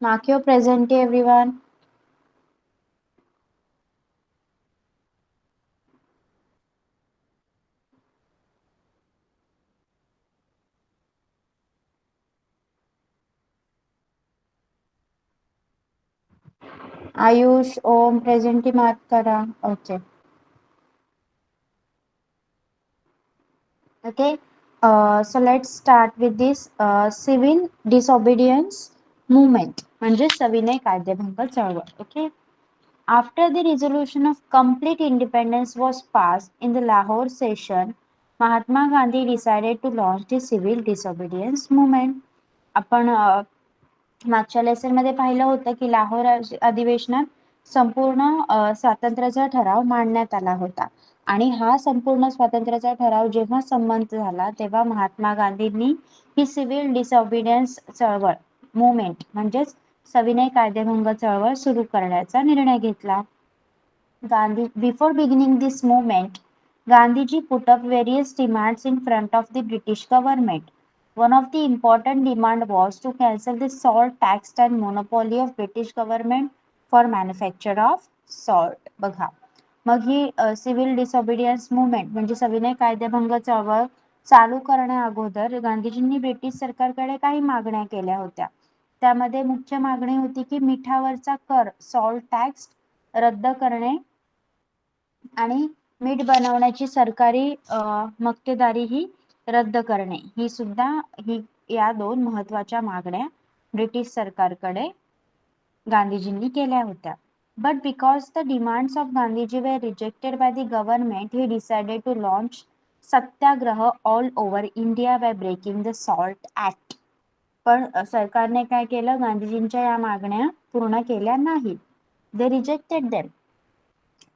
Mark your present, everyone. Ayush, Om, present mark करा. Okay. Okay. So let's start with this civil disobedience movement. म्हणजे सविनय कायदेभंग चळवळ. Okay. After the resolution of complete independence was passed in the Lahore session, Mahatma Gandhi decided to launch the civil disobedience movement. आपण मागच्या lesson मध्ये पाहिलं होतं की लाहोर अधिवेशनात संपूर्ण स्वातंत्र्याचा ठराव मांडण्यात आला होता आणि हा संपूर्ण स्वातंत्र्याचा ठराव जेव्हा संमत झाला तेव्हा महात्मा गांधींनी ही सिव्हिल डिसऑबिडियन्स चळवळ मुवमेंट म्हणजेच सविनय कायदेभंग चळवळ सुरू करण्याचा निर्णय घेतला. Gandhi, before beginning this movement, Gandhiji put up various demands in front of the British government. One of the important demand was to cancel the salt tax and monopoly of British government for manufacture of salt. बघा मग ही civil डिसऑबिडियन्स movement म्हणजे सविनय कायदेभंग चळवळ चालू करण्या अगोदर गांधीजींनी ब्रिटिश सरकारकडे काही मागण्या केल्या होत्या. त्यामध्ये मुख्य मागणी होती की मिठावरचा कर सॉल्ट टॅक्स रद्द करणे आणि मीठ बनवण्याची सरकारी मक्तेदारी ही रद्द करणे ही सुद्धा ही या दोन महत्वाच्या मागण्या ब्रिटिश सरकारकडे गांधीजींनी केल्या होत्या. But because the demands of Gandhiji were rejected by the government, he decided to launch Satyagraha all over India by breaking the Salt Act. पण सरकारने काय केलं गांधीजींच्या या मागण्या पूर्ण केल्या नाहीत. They rejected them.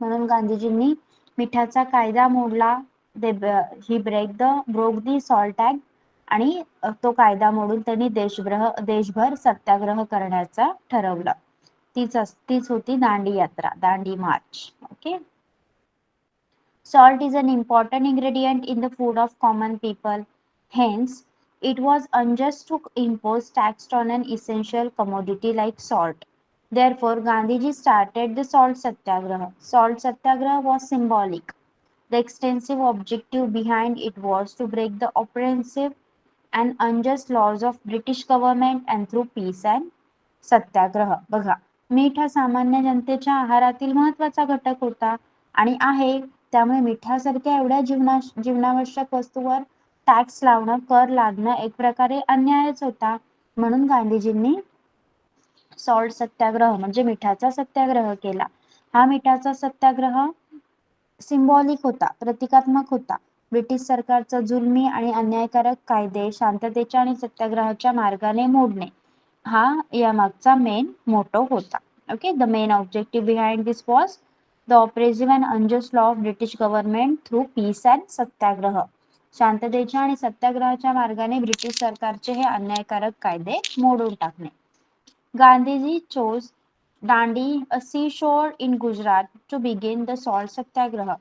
म्हणून गांधीजींनी मिठाचा कायदा मोडला. He broke the salt act आणि तो कायदा मोडून त्यांनी देशभर सत्याग्रह करण्याचा ठरवलं. तीच होती दांडी यात्रा, Dandi march. Okay. Salt is an important ingredient in the food of common people. Hence, it was unjust to impose tax on an essential commodity like salt. Therefore, Gandhiji started the Salt Satyagraha. Salt Satyagraha was symbolic. The extensive objective behind it was to break the oppressive and unjust laws of British government and through peace and सत्याग्रह. बघा मीठ हा सामान्य जनतेच्या आहारातील महत्वाचा घटक होता आणि आहे. त्यामुळे मिठासारख्या एवढ्या जीवनावश्यक वस्तूवर टॅक्स लावणं कर लादणं एक प्रकारे अन्यायच होता. म्हणून गांधीजींनी सॉल्ट सत्याग्रह म्हणजे मिठाचा सत्याग्रह केला. हा मिठाचा सत्याग्रह सिंबॉलिक होता, प्रतिकात्मक होता. ब्रिटिश सरकारचा जुलमी आणि अन्यायकारक कायदे शांततेच्या आणि सत्याग्रहाच्या मार्गाने मोडणे हा यामागचा मेन मोटो होता. Okay. The main objective behind this was the oppressive and unjust law of British government through peace and satyagraha. शांततेच्या आणि सत्याग्रहाच्या मार्गाने ब्रिटिश सरकारचे हे अन्यायकारक कायदे मोडून टाकणे. Gandhiji chose Dandi, a seashore in Gujarat, to begin the salt satyagraha.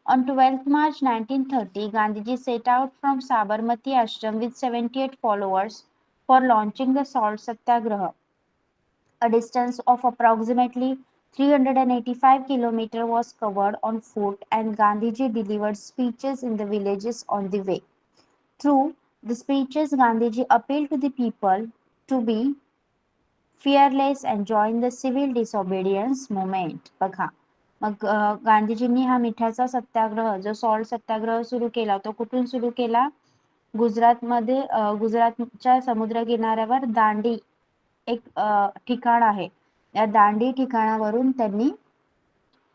On 12th March 1930, Gandhiji set out from Sabarmati Ashram with 78 followers for launching the salt satyagraha. A distance of approximately 385 km was covered on foot and Gandhiji delivered speeches in the villages on the way. Through the speeches, Gandhiji appealed to the people to be fearless and join the civil disobedience movement. बघा मग गांधीजींनी हा मिठाचा सत्याग्रह जो salt सत्याग्रह सुरू केला तो कुठून सुरू केला? गुजरातमध्ये गुजरातच्या समुद्र किनाऱ्यावर दांडी एक ठिकाण आहे. या दांडी ठिकाणावरून त्यांनी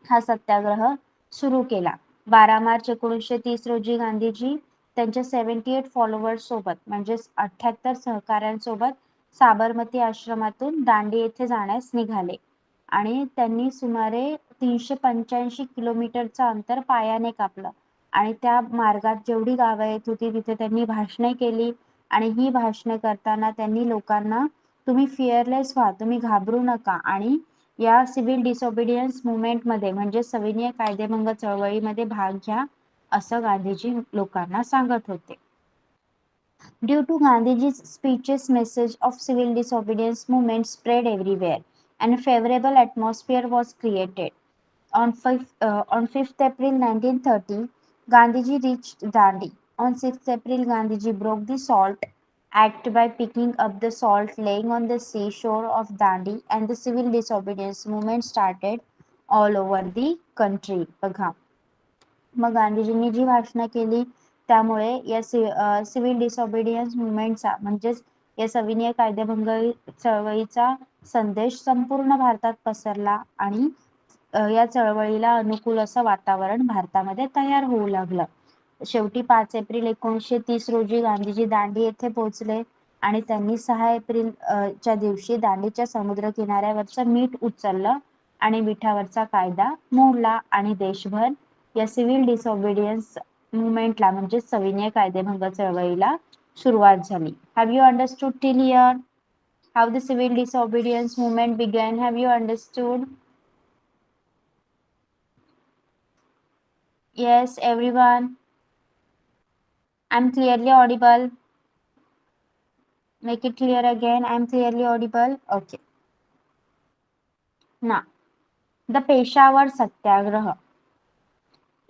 हा सत्याग्रह सुरू केला. 12 मार्च 1930 रोजी गांधीजी त्यांच्या 78 फॉलोअर्स सोबत म्हणजे 78 सहकाऱ्यांसोबत साबरमती आश्रमातून दांडी येथे जाण्यास निघाले आणि त्यांनी सुमारे 385 किलोमीटरचं अंतर पायाने कापलं आणि त्या मार्गात जेवढी गावं येत होती तिथे त्यांनी भाषणे केली आणि ही भाषणे करताना त्यांनी लोकांना तुम्ही फिअरलेस व्हा, तुम्ही घाबरू नका आणि या सिव्हिल डिसओबिडियन्स मुवमेंट मध्ये म्हणजे सविनय कायदेभंग चळवळीमध्ये भाग घ्या असं गांधीजी लोकांना सांगत होते. Due to Gandhiji's speeches, message of civil disobedience movement spread everywhere, and a favorable atmosphere was created. On 5th April 1930, Gandhiji reached Dandi. On 6th April, Gandhiji broke the Salt Act by picking up the salt laying on the seashore of Dandi, and the civil disobedience movement started all over the country. बघा. मग गांधीजींनी जी भाषणं केली त्यामुळे या civil disobedience मुवमेंटचा म्हणजेच या सविनय कायदेभंग चळवळीचा संदेश संपूर्ण भारतात पसरला आणि या चळवळीला अनुकूल असं वातावरण भारतामध्ये तयार होऊ लागलं. शेवटी 5 एप्रिल 1930 रोजी गांधीजी दांडी येथे पोहोचले आणि त्यांनी 6 एप्रिल च्या दिवशी दांडीच्या समुद्र किनाऱ्यावरचं मीठ उचललं आणि मिठावरचा कायदा मोडला आणि देशभर या सिव्हिल डिसओबिडियन्स मुवमेंटला म्हणजे सविनय कायदेभंग चळवळीला सुरुवात झाली. Have you understood till here how the civil disobedience movement began? Have you understood? Yes, everyone. I'm clearly audible. Make it clear again. I'm clearly audible. Okay. Now, the Peshawar Satyagraha.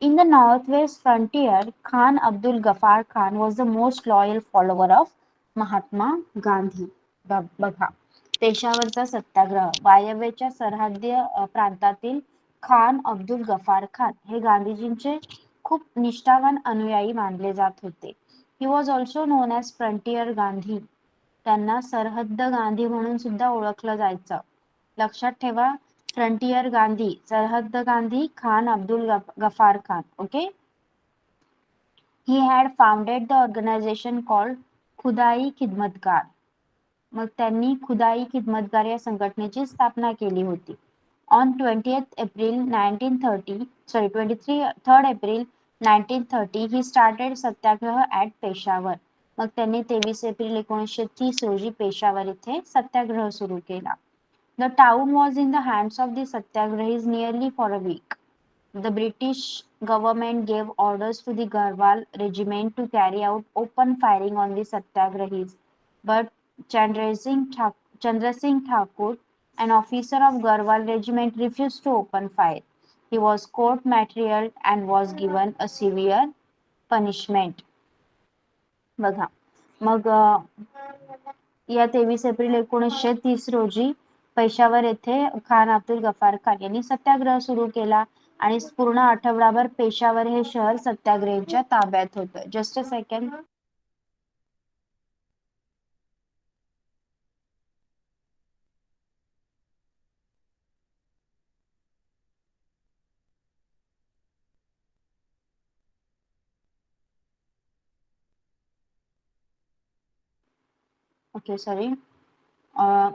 In the northwest frontier, Khan Abdul Ghaffar Khan was the most loyal follower of Mahatma Gandhi. बघा, पेशावरचा सत्याग्रह वायव्येच्या सरहद्दीय प्रांतातील खान अब्दुल गफार खान हे गांधीजींचे खूप निष्ठावान अनुयायी मानले जात होते. He was also known as frontier Gandhi. त्यांना सरहद्द गांधी म्हणून सुद्धा ओळखलं जायचं. लक्षात ठेवा, फ्रंटियर गांधी, सरहद्द Gandhi, Khan Abdul Gaffar Khan. Okay. He had founded the organization called Khudai Khidmatgar. मग त्यांनी खुदाई खिदमतगार या संघटनेची स्थापना केली होती. On 20th April 1930 23rd April 1930 he started Satyagraha at Peshawar. मग त्यांनी 23 एप्रिल 1930 रोजी पेशावर इथे सत्याग्रह सुरू केला. The town was in the hands of the Satyagrahis nearly for a week. The British government gave orders to the Garhwal regiment to carry out open firing on the Satyagrahis, but Chandra Singh Thakur, an officer of Garhwal regiment, refused to open fire. He was court-martialed and was given a severe punishment. बघा, मग या 23 April 1930 रोजी पेशावर येथे खान अब्दुल गफार खान यांनी सत्याग्रह सुरू केला आणि पूर्ण आठवडाभर पेशावर हे शहर सत्याग्रहींच्या ताब्यात होतं. Just a second. Okay, sorry.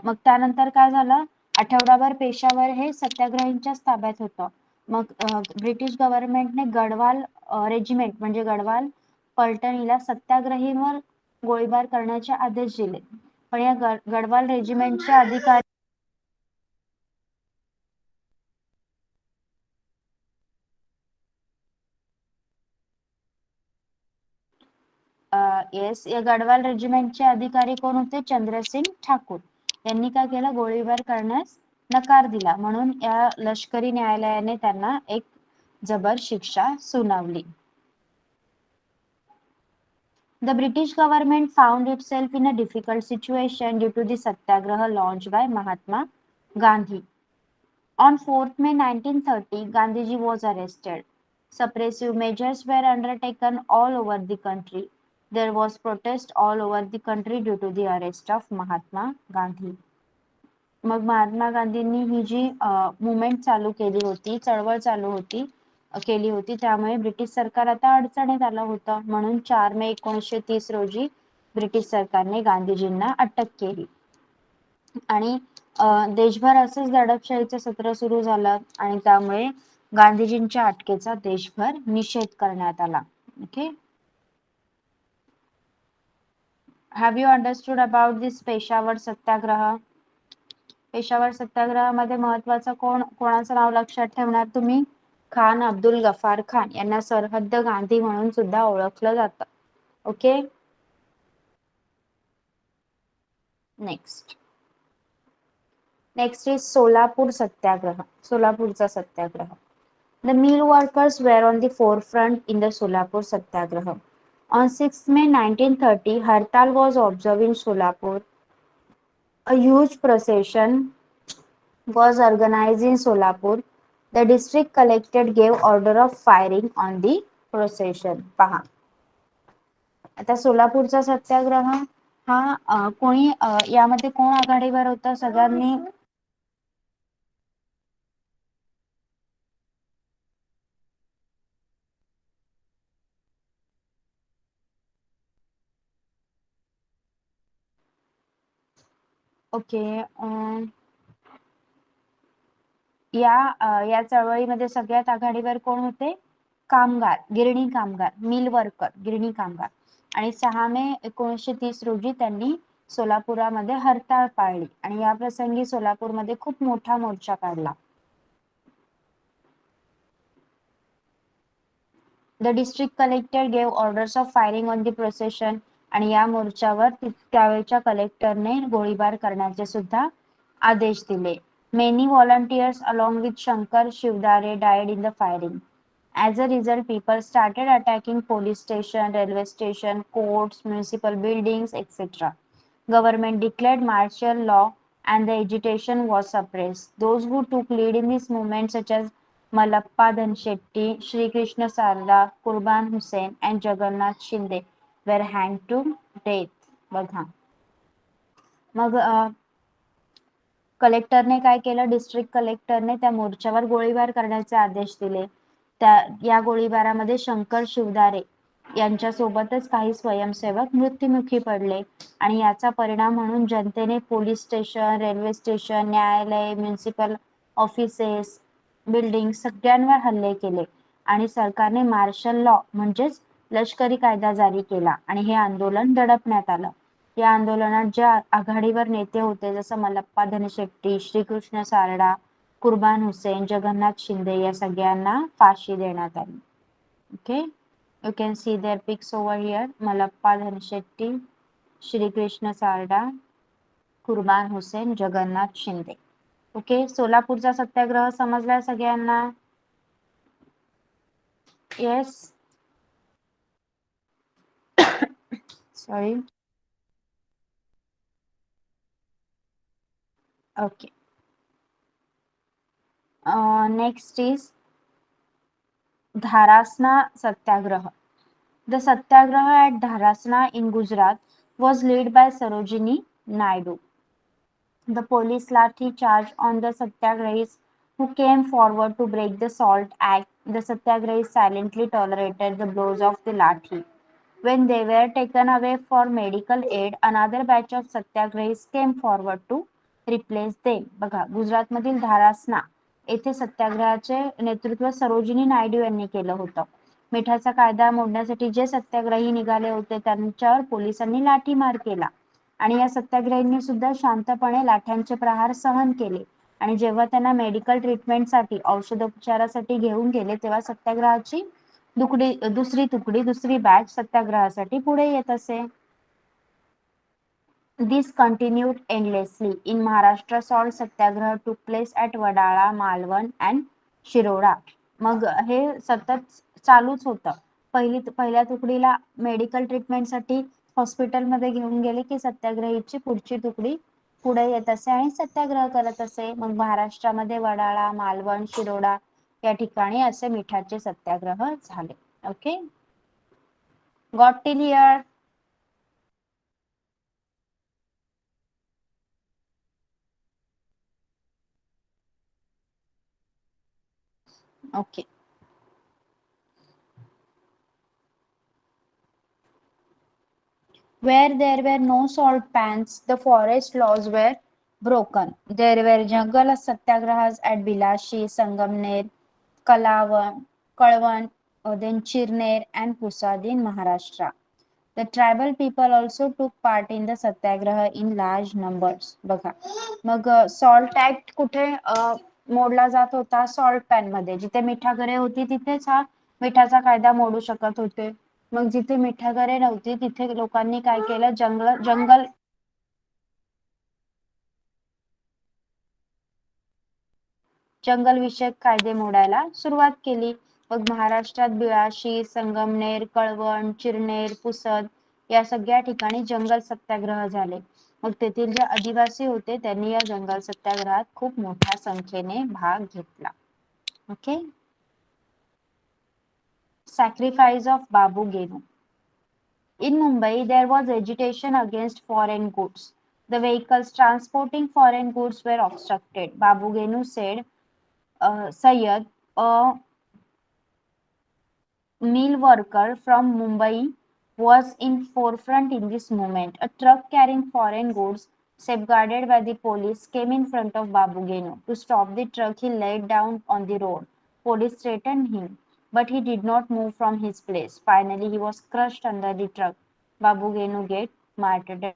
मग त्यानंतर काय झालं, आठवडाभर पेशावर हे सत्याग्रहींच्याच ताब्यात होतं. मग ब्रिटिश गव्हर्नमेंटने गढवाल रेजिमेंट म्हणजे गढवाल पलटणीला सत्याग्रहींवर गोळीबार करण्याचे आदेश दिले. पण या गढवाल रेजिमेंटचे अधिकारी येस, या गढवाल रेजिमेंटचे अधिकारी कोण होते? चंद्रसिंग ठाकूर. यांनी काय केलं, गोळीबार करण्यास नकार दिला. म्हणून या लष्करी न्यायालयाने त्यांना एक जबर शिक्षा सुनावली. The British government found itself in a difficult situation due to the satyagraha launched by Mahatma Gandhi. On 4th May 1930, Gandhiji was arrested. Suppressive measures were undertaken all over the country. There was protest all over the country due to the arrest of Mahatma Gandhi. मग महात्मा गांधींनी ही जी movement चालू केली होती, चळवळ चालू होती केली होती, त्यामुळे ब्रिटिश सरकार आता अडचणीत आलं होतं. म्हणून 4 मे 1930 रोजी ब्रिटिश सरकारने गांधीजींना अटक केली आणि देशभर असंच दडपशाहीचं सत्र सुरू झालं आणि त्यामुळे गांधीजींच्या अटकेचा देशभर निषेध करण्यात आला. Okay. Have you understood about this Peshawar satyagraha? Peshawar सत्याग्रहामध्ये महत्वाचं कोणाचं नाव लक्षात ठेवणार तुम्ही? खान अब्दुल गफार खान यांना सरहद्द गांधी म्हणून सुद्धा ओळखलं जातं. Okay. Next is Solapur satyagraha. सोलापूरचा सत्याग्रह. The mill workers were on the forefront in the Solapur Satyagraha. On 6 May 1930, Hartal was observed in Solapur. A huge procession was organized in Solapur. The district collector gave order of firing on the procession. पहा आता सोलापूरचा सत्याग्रह हा कोणी यामध्ये कोण आघाडीवर होता सगळ्यांनी okay या चळवळीमध्ये सगळ्यात आघाडीवर कोण होते कामगार गिरणी कामगार मिल वर्कर गिरणी कामगार आणि 6 मे 1930 रोजी त्यांनी सोलापुरामध्ये हरताळ पाळली आणि या प्रसंगी सोलापूरमध्ये खूप मोठा मोर्चा काढला. The district collector gave orders of firing on the procession आणि या मोर्चावर त्यावेळच्या कलेक्टरने गोळीबार करण्याचे सुद्धा आदेश दिले. Many volunteers along with Shankar Shivdare died in the firing. As a result, people started attacking police station, railway station, courts, municipal buildings, etc. Government declared martial law and the agitation was suppressed. Those who took lead in this movement such as Malappa Dhanshetty, Shri Krishna Sarda, Qurban Hussain and Jagannath Shinde were hanged to death. बघा मग कलेक्टरने काय केलं district कलेक्टरने त्या मोर्चावर गोळीबार करण्याचे आदेश दिले. या गोळीबारामध्ये शंकर शिवदारे यांच्या सोबतच काही स्वयंसेवक मृत्युमुखी पडले आणि याचा परिणाम म्हणून जनतेने पोलीस स्टेशन रेल्वे स्टेशन न्यायालय म्युनिसिपल ऑफिसेस बिल्डिंग सगळ्यांवर हल्ले केले आणि सरकारने मार्शल लॉ म्हणजेच लष्करी कायदा जारी केला आणि हे आंदोलन दडपण्यात आलं. या आंदोलनात ज्या आघाडीवर नेते होते जसं मल्लप्पा धनशेट्टी श्रीकृष्ण सारडा कुर्बान हुसेन जगन्नाथ शिंदे या सगळ्यांना फाशी देण्यात आली. Okay you can see their pics over here Mallappa Dhanshetti Shrikrishna Sarda Kurban Hussain Jagannath Shinde. Okay सोलापूरचा सत्याग्रह समजला सगळ्यांना. Yes sorry okay next is Dharasna Satyagraha. The Satyagraha at Dharasna in Gujarat was led by Sarojini Naidu. The police lathi charge on the Satyagrahis who came forward to break the SALT Act. The Satyagrahis silently tolerated the blows of the lathi. When they were taken away for medical aid, another batch of Satyagrahis came forward to replace them. बघा गुजरातमधील धारासना येथे सत्याग्रहाचे नेतृत्व सरोजिनी नायडू यांनी केलं होतं. मिठाचा कायदा मोडण्यासाठी जे सत्याग्रही निघाले होते त्यांच्यावर पोलिसांनी लाठीमार केला आणि या सत्याग्रहींनी सुद्धा शांतपणे लाठ्यांचे प्रहार सहन केले आणि जेव्हा त्यांना मेडिकल ट्रीटमेंटसाठी औषधोपचारासाठी घेऊन गेले तेव्हा सत्याग्रहाची दुसरी तुकडी दुसरी बॅच सत्याग्रहासाठी पुढे येत असे. This continued endlessly. In Maharashtra, salt satyagraha took place at Wadala, Malwan and Shiroda. मग हे सतत चालूच होतं. पहिल्या तुकडीला मेडिकल ट्रीटमेंटसाठी हॉस्पिटलमध्ये घेऊन गेले की सत्याग्रहीची पुढची तुकडी पुढे येत असे आणि सत्याग्रह करत असे. मग महाराष्ट्रामध्ये वडाळा मालवण शिरोडा या ठिकाणी असे मिठाचे सत्याग्रह झाले. Okay got till here. Okay where there were no salt pans, the forest laws were broken. There were jungle satyagrahas at Bilashi, Sangamner, Kalawan, Kalwan, then Chirner and Pusad in Maharashtra. The tribal people also took part in the satyagraha in large numbers. बघा मग salt act कुठे मोडला जात होता salt pan मध्ये जिथे मिठागरे होती तिथेच हा मिठाचा कायदा मोडू शकत होते. मग जिथे मिठागरे नव्हती तिथे लोकांनी काय केलं जंगल जंगल विषयक कायदे मोडायला सुरुवात केली. मग महाराष्ट्रात बिळाशी, संगमनेर, कळवण, चिरनेर, पुसद या सगळ्या ठिकाणी जंगल सत्याग्रह झाले. मग तेथील जे आदिवासी होते त्यांनी या जंगल सत्याग्रहात खूप मोठ्या संख्येने भाग घेतला. Okay. Sacrifice of Babu Genu. In Mumbai, there was agitation against foreign goods. The vehicles transporting foreign goods were obstructed. Babu Genu said, Sayyid, a mill worker from Mumbai, was in forefront in this movement. A truck carrying foreign goods, safeguarded by the police, came in front of Babu Genu. To stop the truck, he laid down on the road. Police threatened him, but he did not move from his place. Finally, he was crushed under the truck. Babu Genu get martyred.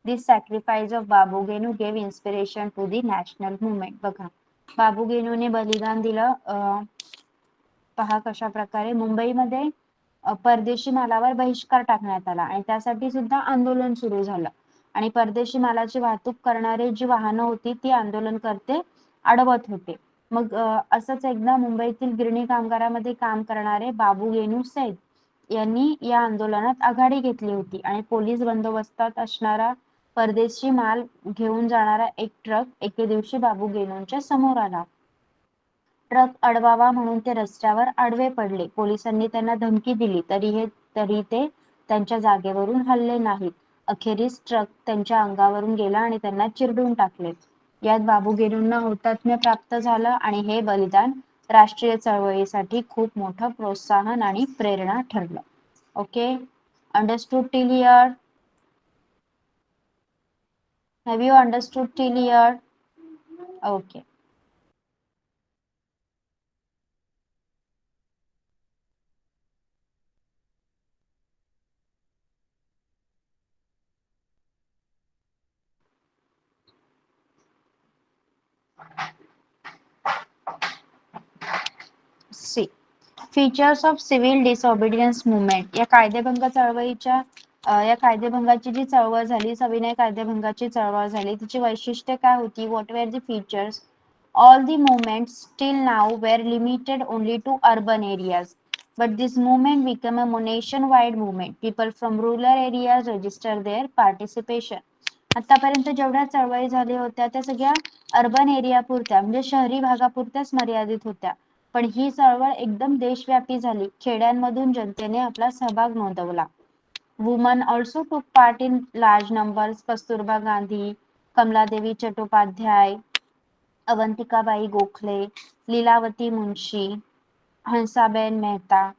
This sacrifice of Babu Genu gave inspiration to the national movement. बघा, बाबू गेनूने बलिदान दिलं. पहा कशा प्रकारे मुंबईमध्ये परदेशी मालावर बहिष्कार टाकण्यात आला आणि त्यासाठी सुद्धा आंदोलन सुरू झालं आणि परदेशी मालाची वाहतूक करणारे जी वाहनं होती ती आंदोलनकर्ते अडवत होते. मग असंच एकदा मुंबईतील गिरणी कामगारामध्ये काम करणारे बाबू गेनू सैद यांनी या आंदोलनात आघाडी घेतली होती आणि पोलीस बंदोबस्तात असणारा परदेशी माल घेऊन जाणारा एक ट्रक एके दिवशी बाबू गेनूंच्या समोर आला. ट्रक अडवावा म्हणून ते रस्त्यावर आडवे पडले. पोलिसांनी त्यांना धमकी दिली तरी ते त्यांच्या जागेवरून हलले नाहीत. अखेरीस ट्रक त्यांच्या अंगावरून गेला आणि त्यांना चिरडून टाकले. यात बाबू गेनूंना हुतात्म्य प्राप्त झालं आणि हे बलिदान राष्ट्रीय चळवळीसाठी खूप मोठं प्रोत्साहन आणि प्रेरणा ठरलं. Okay, understood till here? Have you understood till here? Okay. See, features of civil disobedience movement. या कायदेभंग चळवळीच्या या कायदेभंगाची जी चळवळ झाली, सविनय कायदेभंगाची चळवळ झाली, तिची वैशिष्ट्ये काय होती? What were the features? All the movements till now were limited only to urban areas, but this movement became a nationwide movement. People from rural areas registered their participation. आतापर्यंत जेवढ्या चळवळी झाल्या होत्या त्या सगळ्या अर्बन एरिया पुरत्या म्हणजे शहरी भागापुरत्याच मर्यादित होत्या. पण ही चळवळ एकदम देशव्यापी झाली. खेड्यांमधून जनतेने आपला सहभाग नोंदवला. Woman also took part in large numbers. Kasturba Gandhi, Kamaladevi Chattopadhyay, Avantikabai Gokhale, Lilavati Munshi, Hansaben Mehta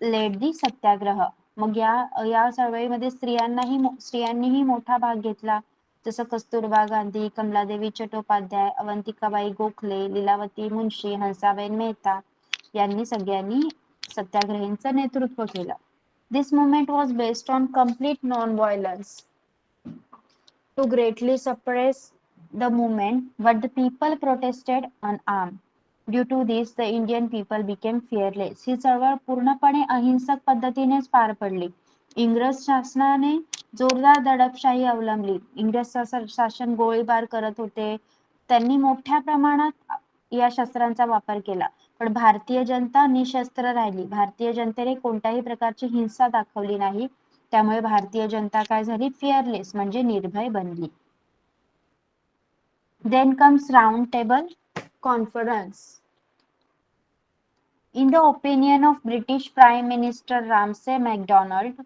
led the satyagraha. मग या चळवळीमध्ये स्त्रियांनीही मोठा भाग घेतला. जसं कस्तुरबा गांधी, कमलादेवी चट्टोपाध्याय, अवंतिकाबाई गोखले, लीलावती मुंशी, हंसाबेन मेहता यांनी सगळ्यांनी सत्याग्रहींचं नेतृत्व केलं. This movement was based on complete non violence to greatly suppress the movement, but the people protested unarmed. Due to this, the Indian people became fearless. ही चळवळ पूर्णपणे अहिंसक पद्धतीनेच पार पडली. इंग्रज शासनाने जोरदार दडपशाही अवलंबली. इंग्रज शासन गोळीबार करत होते. त्यांनी मोठ्या प्रमाणात या शस्त्रांचा वापर केला. पण भारतीय जनता निशस्त्र राहिली. भारतीय जनतेने कोणत्याही प्रकारची हिंसा दाखवली नाही. त्यामुळे भारतीय जनता काय झाली? फिअरलेस म्हणजे निर्भय बनली. Then comes round table conference. In the opinion of British Prime Minister Ramsay MacDonald,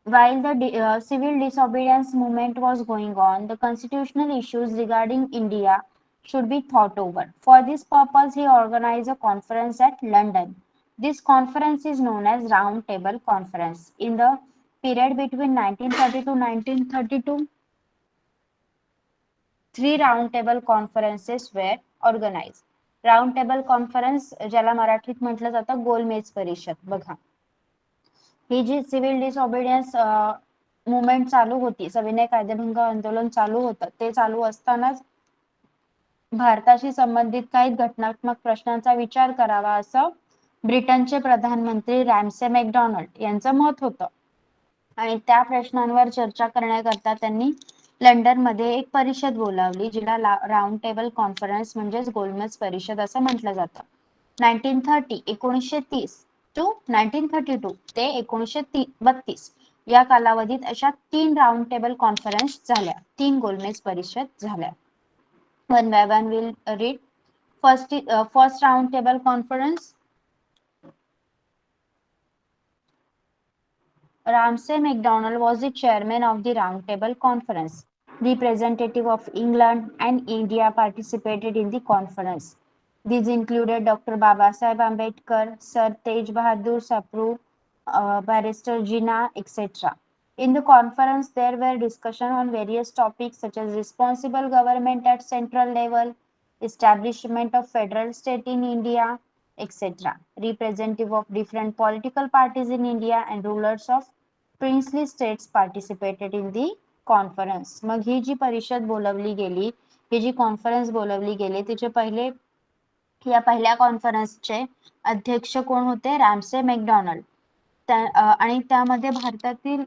while the civil disobedience movement was going on, the constitutional issues regarding India should be thought over. For this purpose, he organized a conference at London. This conference is known as Round Table Conference. In the period between 1930 to 1932, 3 round table conferences were organized. Round table conference ज्याला मराठीत म्हटलं जातं गोलमेज परिषद. बघा, ही जी civil disobedience movement चालू होती, सविनय कायदेभंग आंदोलन चालू होतं, ते चालू असतानाच भारताशी संबंधित काही घटनात्मक प्रश्नांचा विचार करावा असं ब्रिटनचे प्रधानमंत्री रॅमसे मॅकडोनाल्ड यांचं मत होतं आणि त्या प्रश्नांवर चर्चा करण्याकरता त्यांनी लंडन मध्ये एक परिषद बोलावली जिला राऊंड टेबल कॉन्फरन्स म्हणजेच गोलमेज परिषद असं म्हटलं जातं. 1930 1930 टू 1932 ते 1932 या कालावधीत अशा 3 राऊंड टेबल कॉन्फरन्स झाल्या, 3 गोलमेज परिषद झाल्या. One by one we'll read. First round table conference. Ramsay MacDonald was the chairman of the Round Table Conference. Representative of England and India participated in the conference. These included Dr. Babasaheb Ambedkar, Sir Tej Bahadur Sapru, Barrister Jinnah, etc. In the conference, there were discussions on various topics such as responsible government at central level, establishment of federal state in India, etc. Representative of different political parties in India and rulers of princely states participated in the conference. मग ही जी परिषद बोलवली गेली, ही जी conference बोलवली गेली, तिचे पहिले या पहिल्या कॉन्फरन्सचे अध्यक्ष कोण होते? Ramsay McDonald. आणि त्यामध्ये भारतातील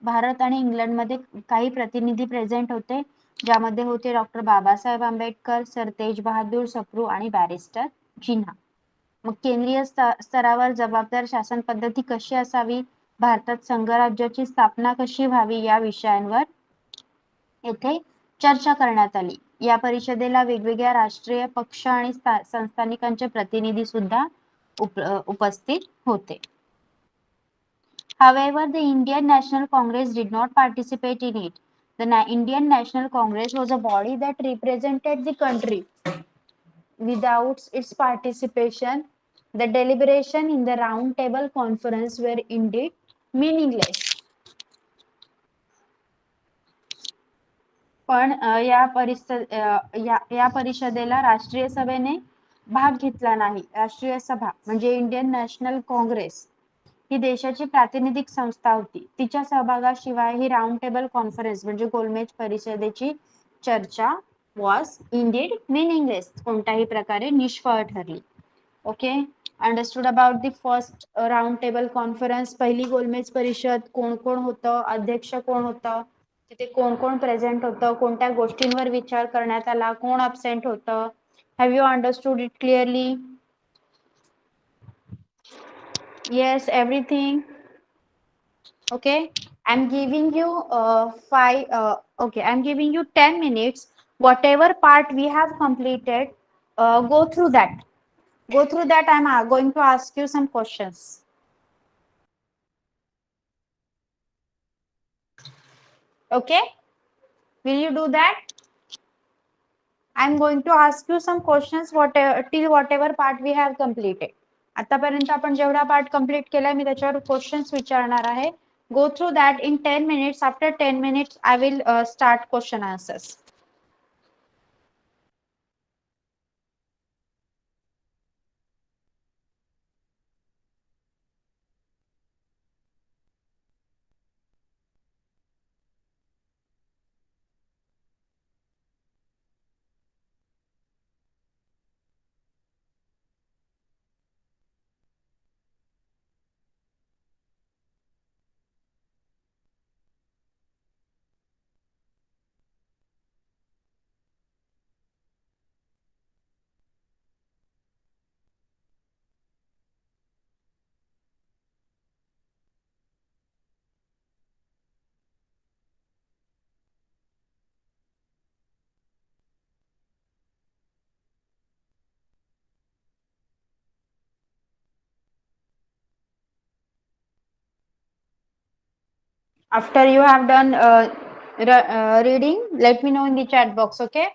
भारत आणि इंग्लंडमध्ये काही प्रतिनिधी प्रेझेंट होते, ज्यामध्ये होते डॉक्टर बाबासाहेब आंबेडकर, सर तेज बहादूर सप्रू आणि बॅरिस्टर जिन्ना. मग केंद्रीय स्तरावर जबाबदार शासन पद्धती कशी असावी, भारतात संघराज्याची स्थापना कशी व्हावी या विषयांवर येथे चर्चा करण्यात आली. या परिषदेला वेगवेगळ्या राष्ट्रीय पक्ष आणि संस्थानिकांचे प्रतिनिधी सुद्धा उपस्थित होते. However, the Indian National Congress did not participate in it. The Indian National Congress was a body that represented the country. Without its participation, the deliberation in the round table conference were indeed meaningless. पण या परिषदेला राष्ट्रीय सभेने भाग घेतला नाही. राष्ट्रीय सभा म्हणजे इंडियन नॅशनल काँग्रेस ही देशाची प्रातिनिधिक संस्था होती. तिच्या सहभागाशिवाय ही राऊंड टेबल कॉन्फरन्स म्हणजे गोलमेज परिषदेची चर्चा वॉज इंडीड मीनिंगलेस, कोणत्याही प्रकारे निष्फळ ठरली. Okay, understood about the first round table conference. पहिली गोलमेज परिषद, कोण कोण होतं, अध्यक्ष कोण होतं, तिथे कोण कोण प्रेझेंट होतं, कोणत्या गोष्टींवर विचार करण्यात आला, कोण अबसेंट होतं. Have you understood it clearly? Yes, everything. Okay, I'm giving you I'm giving you 10 minutes. Whatever part we have completed, go through that. Go through that. I'm going to ask you some questions. Okay, will you do that? I'm going to ask you some questions whatever part we have completed. आतापर्यंत आपण जेवढा part complete केलाय मी त्याच्यावर questions विचारणार आहे. Go through that in 10 minutes. After 10 minutes I will start question answers. After you have done reading, let me know in the chat box. Okay.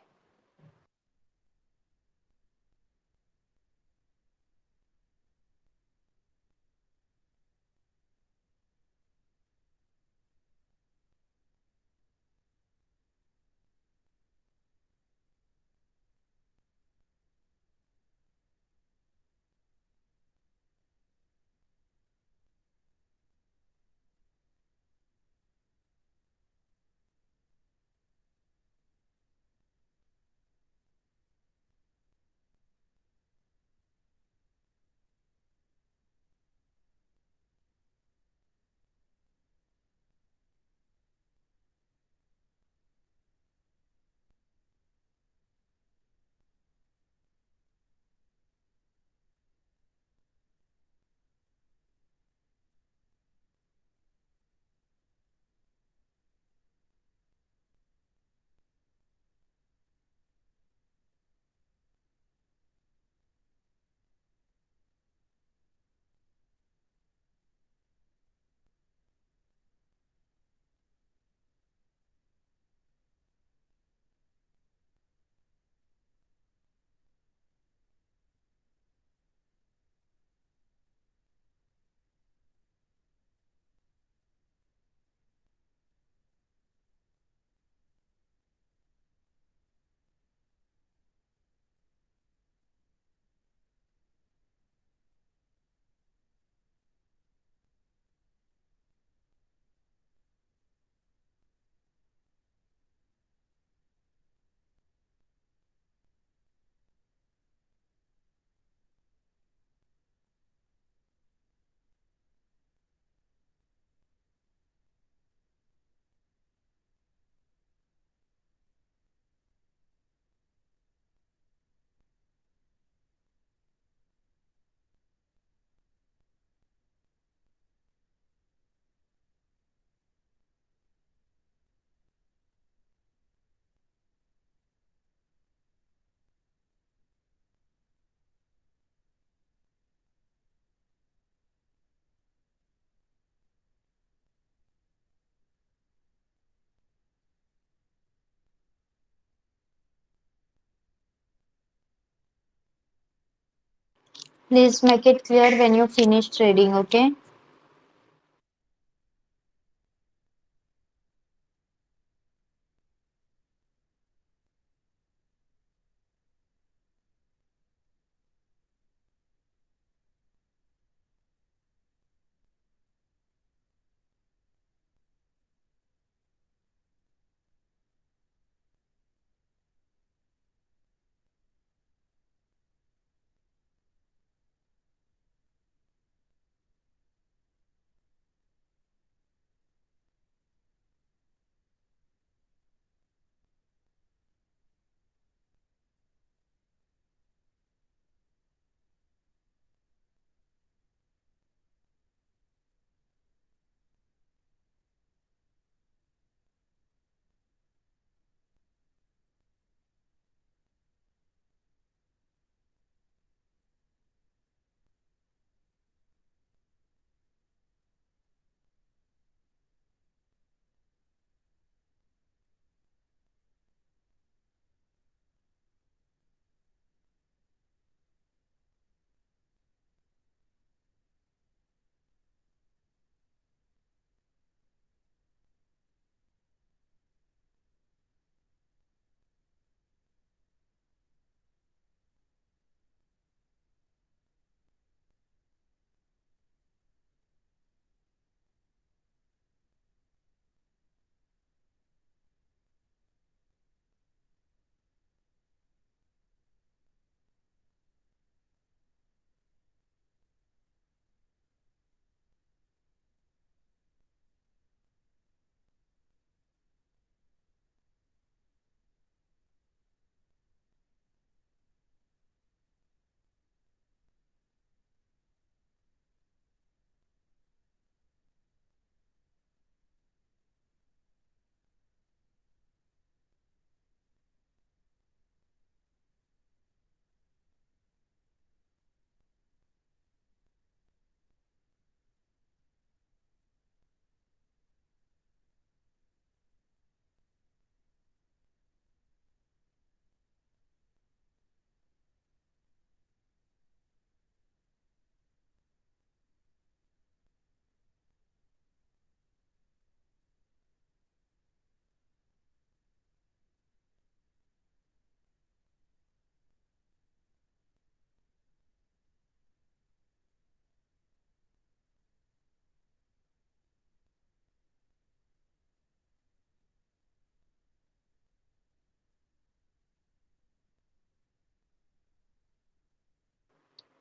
Please make it clear when you finish trading, okay?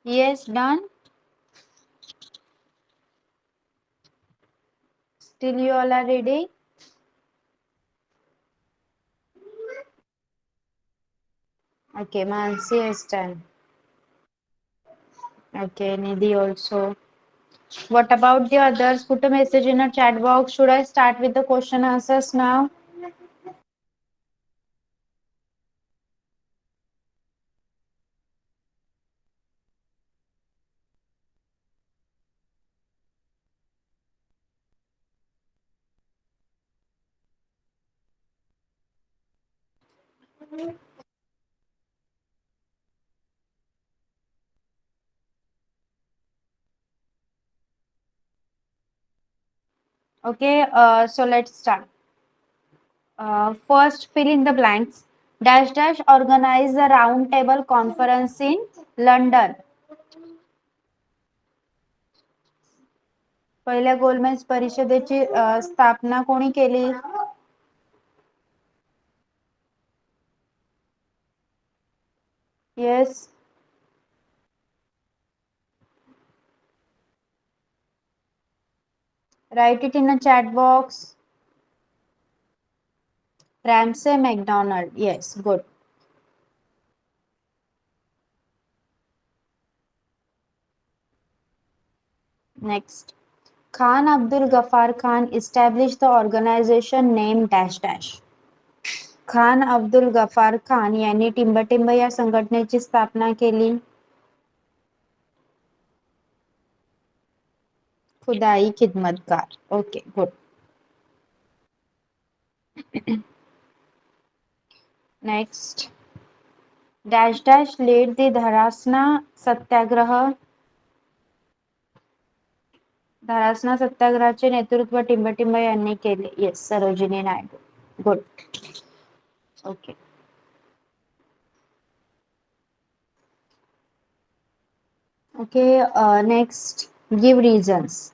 Yes, done. Still you all are ready? Okay, Mansi is done. Okay, Nidhi also. What about the others? Put a message in a chat box. Should I start with the question answers now? Okay, so let's start. First, fill in the blanks. Dash dash organize a round table conference in London. पहिल्या गोलमेज परिषदेची स्थापना कोणी केली? Yes, write it in a chat box. Ramsay McDonald. Yes, good. Next. Khan Abdul Ghaffar Khan established the organization named dash dash. Khan Abdul Gaffar Khan यांनी टिंबटिंब या संघटनेची स्थापना केली. Khudai Khidmatgar. Okay good. Next. Dash dash led the Dharasana satyagraha. Dharasana सत्याग्रहाचे नेतृत्व टिंबटिंब यांनी केले. Yes, Sarojini Naidu. Good. Okay. Okay, next, give reasons.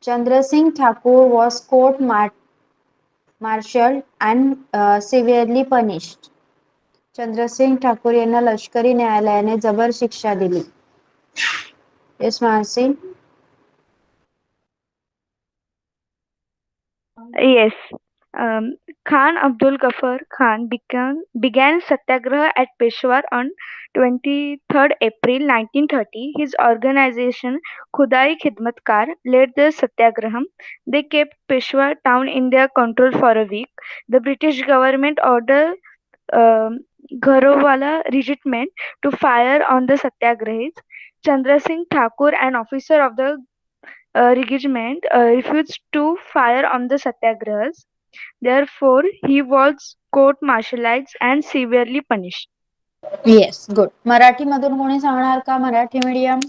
Chandra Singh Thakur was court-martialed and severely punished. Chandra Singh Thakur यांना लष्करी न्यायालयाने जबर शिक्षा दिली. Yes, Mansi. Yes. Khan Abdul Ghaffar Khan began Satyagraha at Peshawar on 23rd April 1930. His organization Khudai Khidmatkar led the Satyagraham. They kept Peshawar town in their control for a week. The British government ordered um, Gharawala regiment to fire on the Satyagrahis. Chandra Singh Thakur, an officer of the regiment, refused to fire on the Satyagrahas. Therefore, he was court-martialized and severely punished. Yes, good. Marathi मधून कोणी सांगणार का? Marathi medium.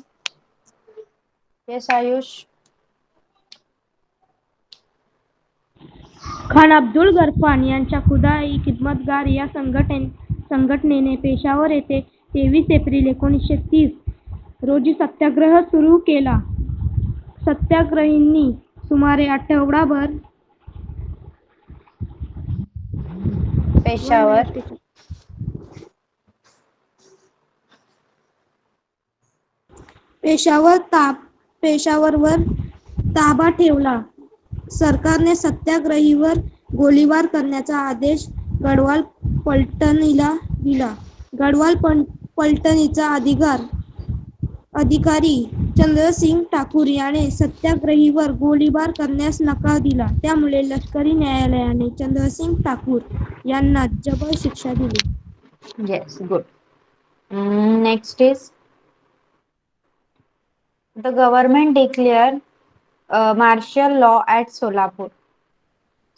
Yes, Ayush. Khan Abdul गरफान यांच्या खुदाई खिदमतगार या संघटनेने पेशावर येथे 23 April 1930 रोजी सत्याग्रह सुरू केला. सत्याग्रहींनी सुमारे आठवडाभर पेशावरवर ताबा ठेवला. सरकारने सत्याग्रहीवर गोळीबार करण्याचा आदेश गढवाल पलटणीला दिला. गढवाल पलटणीचा अधिकारी चंद्रसिंग ठाकूर याने सत्याग्रहीवर गोळीबार करण्यास नकार दिला. त्यामुळे लष्करी न्यायालयाने चंद्रसिंग ठाकूर यांना जबर शिक्षा दिली. Yes, good. Next is, the government declared martial law at Solapur.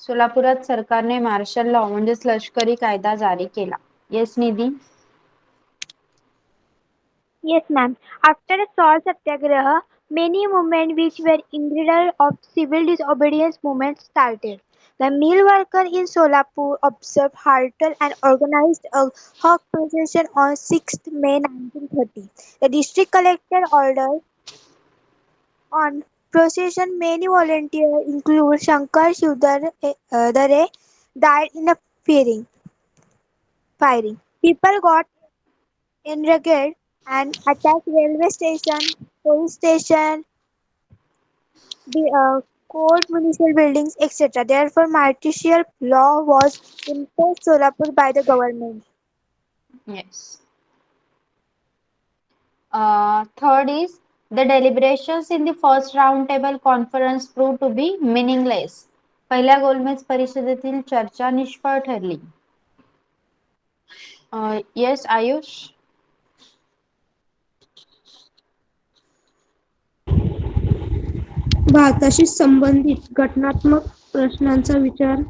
सोलापुरात सरकारने मार्शल लॉ म्हणजेच लष्करी कायदा जारी केला. Yes, Nidhi. Yes, ma'am. After the Salt Satyagraha, many movements which were ingredient of civil disobedience movement started. The mill workers in Solapur observed, halted and organized a hawk procession on 6th May 1930. The district collector ordered on procession many volunteers, including Shankar Dare, died in the firing. People got enraged and attacked railway station, police station, the court, municipal buildings, etc. Therefore, martial law was imposed Solapur by the government. Yes. Third is, the deliberations in the first round table conference proved to be meaningless. पहिल्या गोलमेज परिषदेतील चर्चा निष्फळ ठरली. Yes, Ayush. भारताशी संबंधित घटनात्मक प्रश्नांचा विचार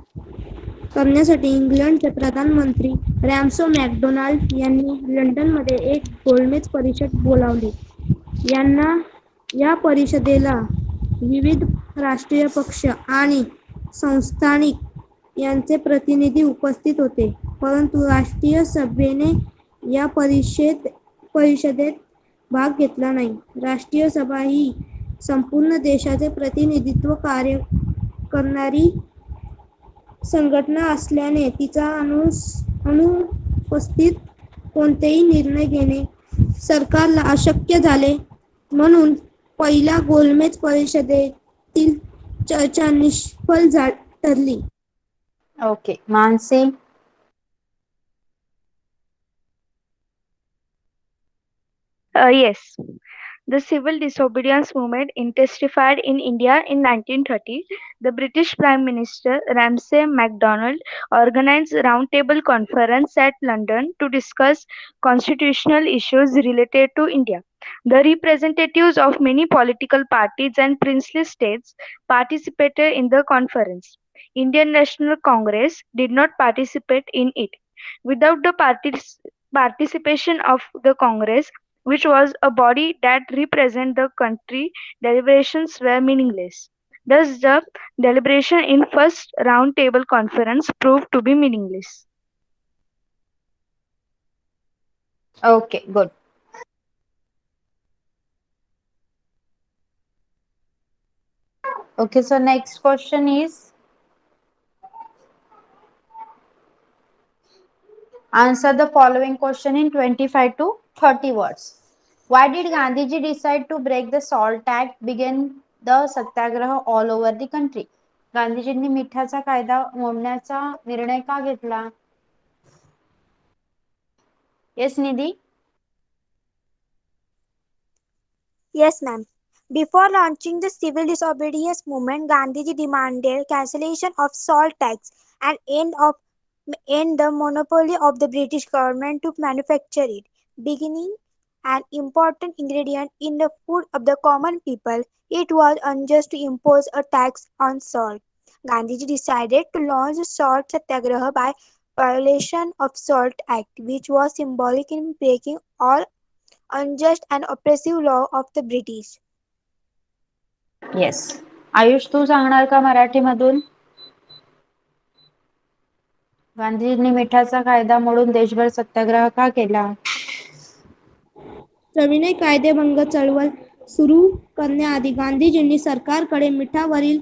करण्यासाठी इंग्लंडचे प्रधानमंत्री रॅमसो मॅकडोनाल्ड यांनी लंडनमध्ये एक गोलमेज परिषद बोलावली. या परिषदेला विविध राष्ट्रीय पक्ष आणि संस्थानिक यांचे प्रतिनिधी उपस्थित होते, परंतु राष्ट्रीय सभेने या परिषदेत भाग घेतला नाही. राष्ट्रीय सभा ही संपूर्ण देशाचे प्रतिनिधित्व करणारी संघटना असल्याने तिचा अनुपस्थित कोणतेही निर्णय घेणे सरकारला अशक्य झाले. म्हणून पहिल्या गोलमेज परिषदेतील चर्चा निष्फळ ठरली. Okay, Mansi. Yes. The civil disobedience movement intensified in India in 1930. The British Prime Minister Ramsay MacDonald organized a roundtable conference at London to discuss constitutional issues related to India. The representatives of many political parties and princely states participated in the conference. Indian National Congress did not participate in it. Without the participation of the Congress, which was a body that represent the country, deliberations were meaningless. Thus, the deliberation in first round table conference proved to be meaningless. Okay, good. Okay, so next question is answer the following question in 25 to 30 words. Why did Gandhiji decide to break the salt act, begin the satyagraha all over the country? गांधीजींनी मिठाचा कायदा मोडण्याचा निर्णय का घेतला? Yes Nidhi. Yes, ma'am. Before launching the civil disobedience movement, Gandhiji demanded cancellation of salt tax and end the monopoly of the British government to manufacture it, beginning an important ingredient in the food of the common people. It was unjust to impose a tax on salt. Gandhiji decided to launch the salt satyagraha by violation of Salt Act, which was symbolic in breaking all unjust and oppressive law of the British. Yes. Ayush तू सांगणार का मराठीमधून? गांधीजींनी मिठाचा कायदा मोडून देशभर सत्याग्रह का केला? सविनय कायदेभंग चळवळ सुरू करण्याआधी गांधीजींनी सरकारकडे मिठावरील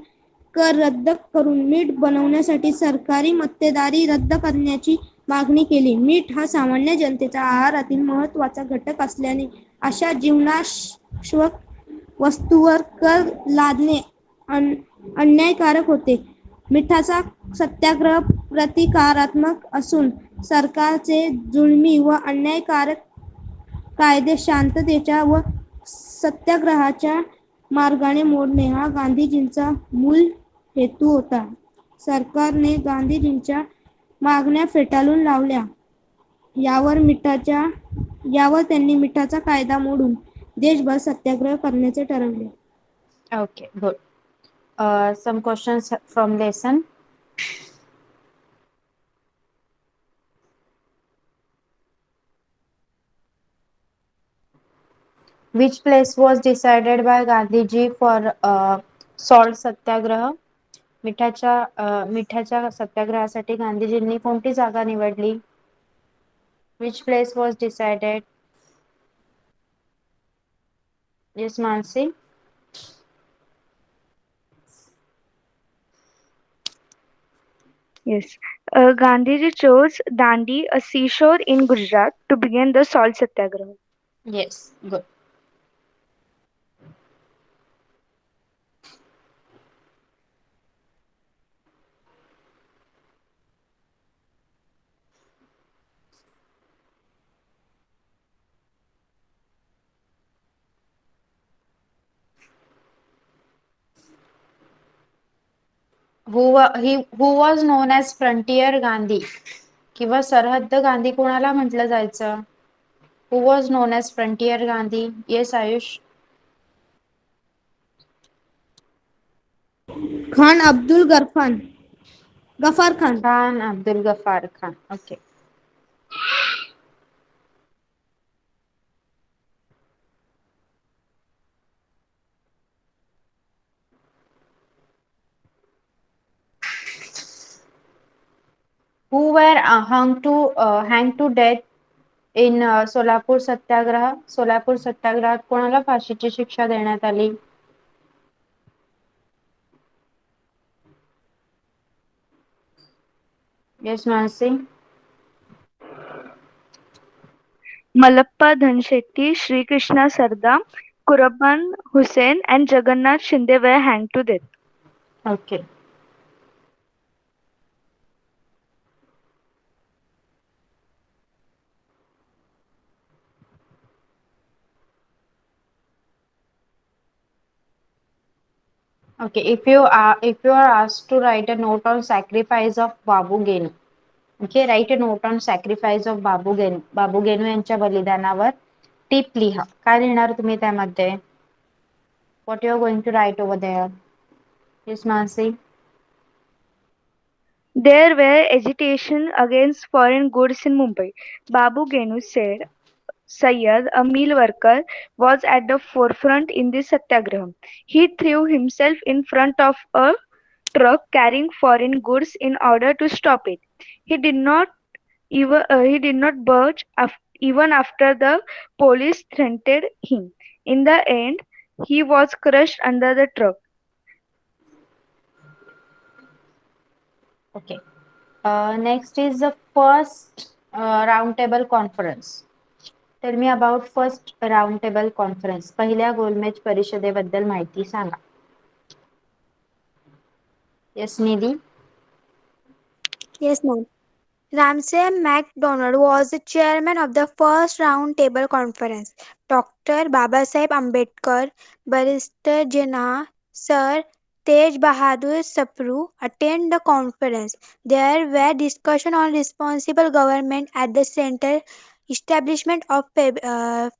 कर रद्द करून मीठ बनवण्यासाठी सरकारी मक्तेदारी रद्द करण्याची मागणी केली. मीठ हा सामान्य जनतेच्या आहारातील महत्त्वाचा घटक असल्याने अशा जीवनावश्यक वस्तूंवर कर लादणे अन्यायकारक होते. मिठाचा सत्याग्रह प्रतिकारात्मक असून सरकारचे जुलमी व अन्यायकारक कायदे शांततेच्या व सत्याग्रहाच्या मार्गाने मोडणे हा गांधीजींचा मूळ हेतू होता. सरकारने गांधीजींच्या मागण्या फेटाळून लावल्या. यावर त्यांनी मिठाचा कायदा मोडून देशभर सत्याग्रह करण्याचे ठरवले. Okay, good. Some questions from lesson. Which place was decided by Gandhiji for salt सत्याग्रह? मिठाच्या सत्याग्रहासाठी गांधीजींनी कोणती जागा निवडली? Which place was decided? Yes, Mansi. Yes. Gandhiji chose Dandi, a seashore in Gujarat, to begin the salt satyagraha. Yes, good. Who was known as Frontier Gandhi किंवा सरहद्द गांधी कोणाला म्हटलं जायचं? Who was known as Frontier Gandhi? Yes, Ayush. Khan Abdul Gaffar Khan. Khan Abdul Ghaffar Khan. Okay. Who were hanged to death in Solapur सत्याग्रह? सोलापूर सत्याग्रहात कोणाला फाशीची शिक्षा देण्यात आली? Yes, Mansi. Malappa Dhanshetty, Sri Krishna Sarda, Kurban Hussain, and Jagannath Shinde were hanged to death. Okay. Okay, if you are asked to write a note on sacrifice of Babu Genu, okay, write a note on sacrifice of Babu Genu. Babu Genu यांच्या बलिदानावर tip लिहा. काय लिहिणार तुम्ही त्यामध्ये? What you are going to write over there? Yes, Mansi. There were agitation against foreign goods in Mumbai. Babu Genu said Sayyad, a mill worker, was at the forefront in this satyagraha. He threw himself in front of a truck carrying foreign goods in order to stop it. He did not he did not budge even after the police threatened him. In the end, he was crushed under the truck. Okay. Next is the first roundtable conference. Tell me about first roundtable conference. पहिल्या गोलमेज परिषदेबद्दल माहिती सांगा. Yes, Nidhi. Yes, ma'am. Ramsay MacDonald was the chairman of the first round table conference. Dr. Babasaheb Ambedkar, Barrister Jinnah, Sir Tej Bahadur Sapru attended the conference. There were discussions on responsible government at the center, establishment of federal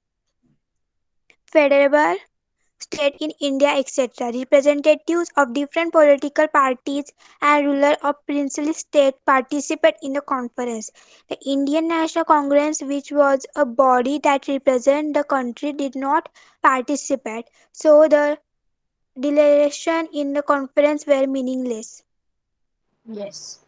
state in India, etc. Representatives of different political parties and rulers of princely states participate in the conference. The Indian National Congress, which was a body that represented the country, did not participate, so the deliberations in the conference were meaningless. Yes.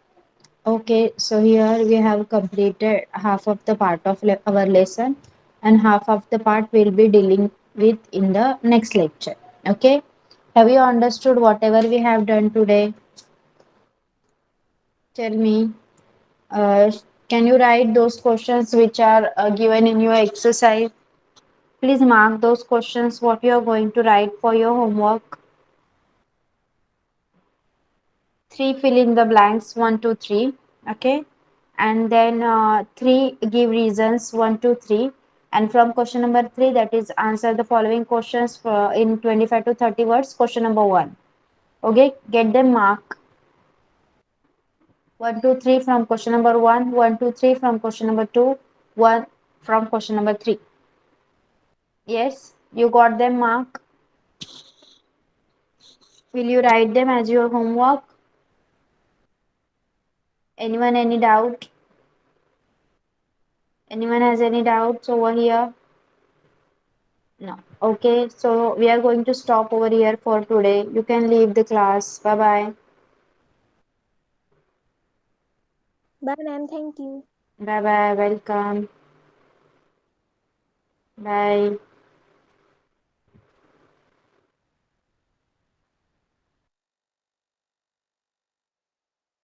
Okay, so here we have completed half of the part of our lesson, and half of the part we'll be dealing with in the next lecture. Okay, have you understood whatever we have done today? Tell me, uh, can you write those questions which are given in your exercise? Please mark those questions what you are going to write for your homework. 3 fill in the blanks, 1 2 3. Okay, and then 3 give reasons, 1 2 3. And from question number 3, that is answer the following questions for in 25 to 30 words. Question number 1. Okay, get them mark. 1 2 3 from question number 1, 1 2 3 from question number 2, 1 from question number 3. Yes, you got them mark. Will you write them as your homework? Anyone any doubt? Anyone has any doubts over here? No. Okay, so we are going to stop over here for today. You can leave the class. Bye bye. Bye, ma'am. Thank you. Bye bye. Welcome. Bye.